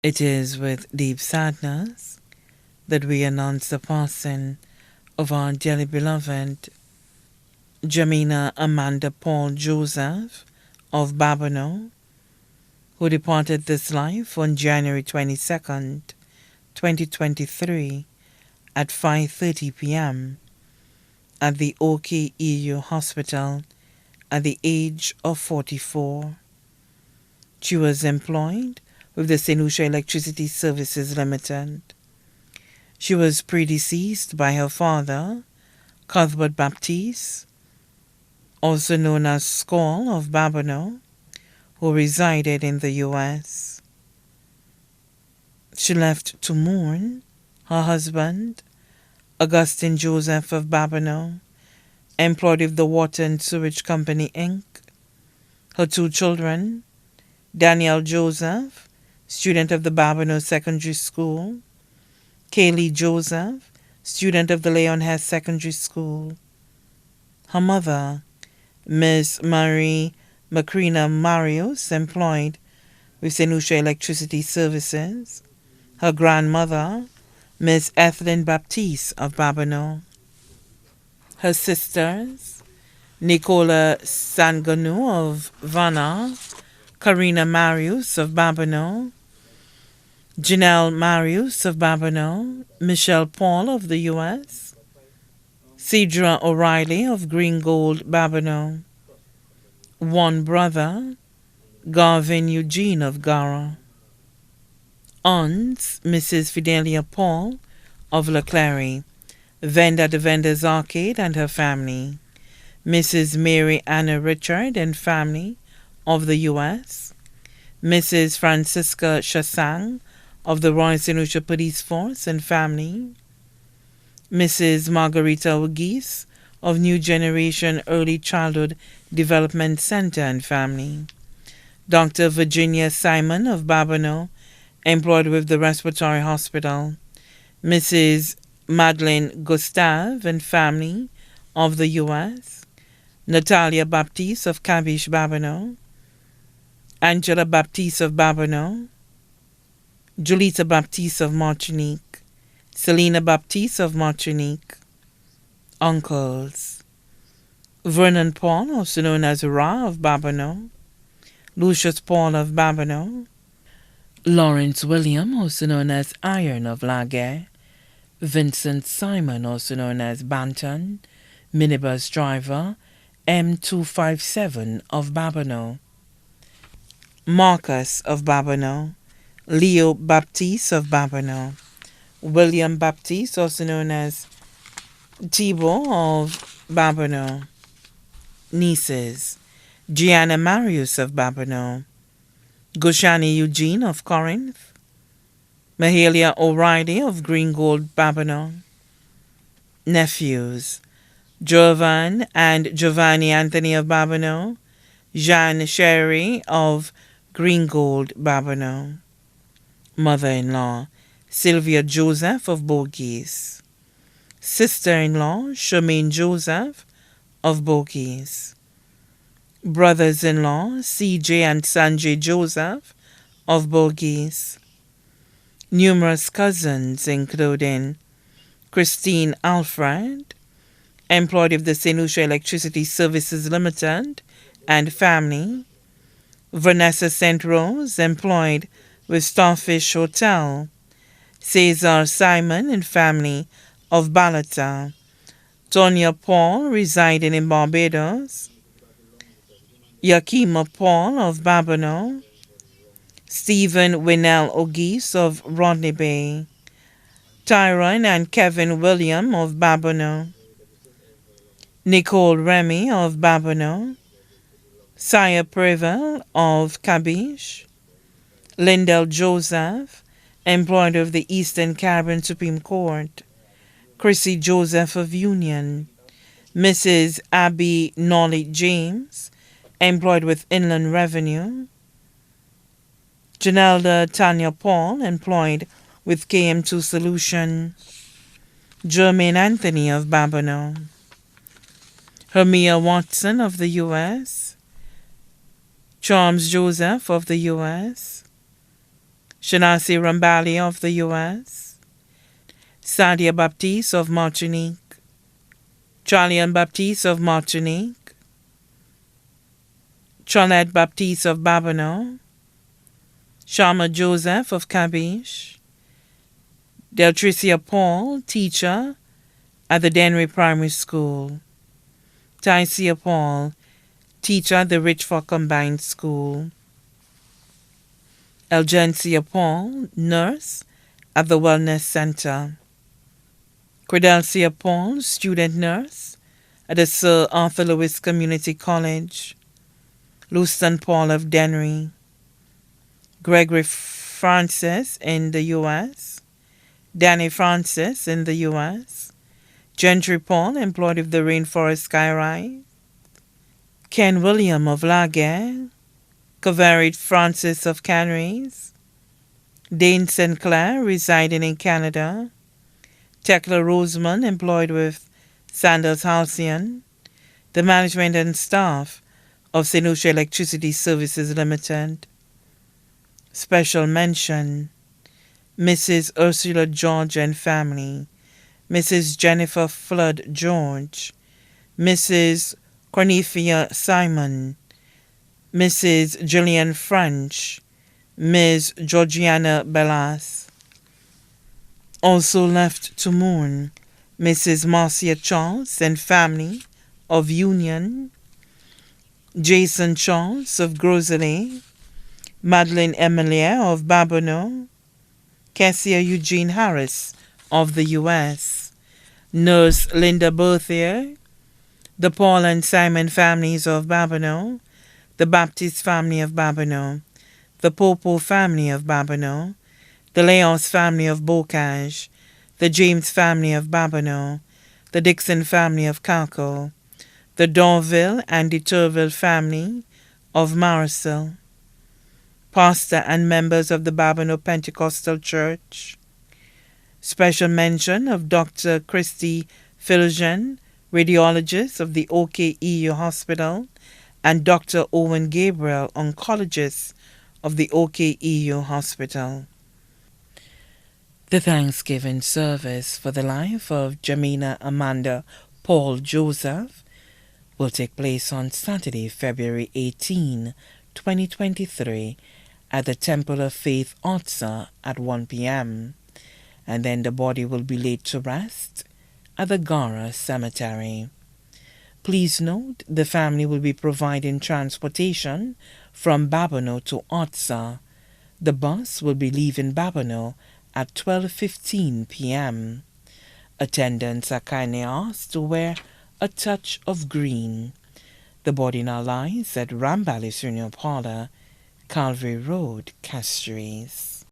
It is with deep sadness that we announce the passing of our dearly beloved Jemina Amanda Paul Joseph of Babonneau, who departed this life on January 22nd, 2023 at 5:30 p.m. at the Oki EU Hospital at the age of 44. She was employed with the St. Lucia Electricity Services Limited. She was predeceased by her father, Cuthbert Baptiste, also known as Skoll of Babonneau, who resided in the U.S. She left to mourn her husband, Augustine Joseph of Babonneau, employed with the Water and Sewage Company, Inc., her two children, Daniel Joseph, student of the Babonneau Secondary School, Kaylee Joseph, student of the Leon Hess Secondary School. Her mother, Miss Marie Macrina Marius, employed with St. Lucia Electricity Services. Her grandmother, Miss Ethelyn Baptiste of Babonneau. Her sisters, Nicola Sanganu of Vanna, Karina Marius of Babonneau, Janelle Marius of Babonneau, Michelle Paul of the U.S., Cedra O'Reilly of Green Gold, Babonneau. One brother, Garvin Eugene of Gara. Aunts, Mrs. Fidelia Paul of Leclerc, vendor at the Vendor's Arcade and her family. Mrs. Mary Anna Richard and family of the U.S., Mrs. Francisca Chassang of the Royal St. Lucia Police Force and family, Mrs. Margarita Ogis of New Generation Early Childhood Development Center and family, Dr. Virginia Simon of Babonneau, employed with the Respiratory Hospital, Mrs. Madeleine Gustave and family of the U.S., Natalia Baptiste of Cabiche, Babonneau, Angela Baptiste of Babonneau, Julita Baptiste of Martinique, Selena Baptiste of Martinique. Uncles, Vernon Paul, also known as Ra of Babonneau, Lucius Paul of Babonneau, Lawrence William, also known as Iron of Laguerre, Vincent Simon, also known as Banton, minibus driver, M257 of Babonneau, Marcus of Babonneau, Leo Baptiste of Babonneau, William Baptiste, also known as Thibault of Babonneau. Nieces, Gianna Marius of Babonneau, Gushani Eugene of Corinth, Mahalia O'Reilly of Green Gold, Babonneau. Nephews, Jovan and Giovanni Anthony of Babonneau, Jeanne Sherry of Green Gold, Babonneau. Mother-in-law, Sylvia Joseph of Bourgeois. Sister-in-law, Charmaine Joseph of Bourgeois. Brothers-in-law, CJ and Sanjay Joseph of Bourgeois. Numerous cousins, including Christine Alfred, employed of the St. Lucia Electricity Services Limited and family. Vanessa St. Rose, employed with Starfish Hotel. Cesar Simon and family of Balata. Tonya Paul, residing in Barbados. Yakima Paul of Babonneau. Stephen Winnell Ogis of Rodney Bay. Tyron and Kevin William of Babonneau. Nicole Remy of Babonneau. Saya Prevel of Cabiche. Lindell Joseph, employed of the Eastern Caribbean Supreme Court. Chrissy Joseph of Union. Mrs. Abby Nolly James, employed with Inland Revenue. Janelda Tanya Paul, employed with KM2 Solution. Jermaine Anthony of Babonneau. Hermia Watson of the U.S. Charles Joseph of the U.S. Shanasi Rambali of the U.S., Sadia Baptiste of Martinique, Charlian Baptiste of Martinique, Charlotte Baptiste of Babonneau, Sharma Joseph of Cabiche, Deltricia Paul, teacher at the Dennery Primary School, Tycia Paul, teacher at the Richford Combined School, Elgencia Paul, nurse at the Wellness Center, Credelcia Paul, student nurse at the Sir Arthur Lewis Community College, Luston Paul of Dennery, Gregory Francis in the U.S., Danny Francis in the U.S., Gentry Paul, employed with the Rainforest Skyride, Ken William of Laguerre, Cavarid Francis of Canaries, Dane Sinclair, residing in Canada, Tekla Roseman, employed with Sanders Halcyon, the management and staff of St. Lucia Electricity Services Limited. Special mention, Mrs. Ursula George and family, Mrs. Jennifer Flood George, Mrs. Cornethia Simon, Mrs. Gillian French, Ms. Georgiana Bellas. Also left to mourn, Mrs. Marcia Charles and family of Union, Jason Charles of Grosley, Madeline Emilier of Babonneau, Cassia Eugene Harris of the U.S., Nurse Linda Berthier, the Paul and Simon families of Babonneau, the Baptist family of Babonneau, the Popo family of Babonneau, the Leos family of Bocage, the James family of Babonneau, the Dixon family of Calco, the Dorville and the Turville family of Marisol, pastor and members of the Babonneau Pentecostal Church. Special mention of Dr. Christy Filgen, radiologist of the OKEU Hospital, and Dr. Owen Gabriel, oncologist of the OKEU Hospital. The Thanksgiving service for the life of Jemina Amanda Paul Joseph will take place on Saturday, February 18, 2023, at the Temple of Faith, Otsa, at 1 p.m., and then the body will be laid to rest at the Gara Cemetery. Please note, the family will be providing transportation from Babonneau to Otsa. The bus will be leaving Babonneau at 12:15 p.m. Attendants are kindly asked to wear a touch of green. The body now lies at Ramballis Funeral Parlour, Calvary Road, Castries.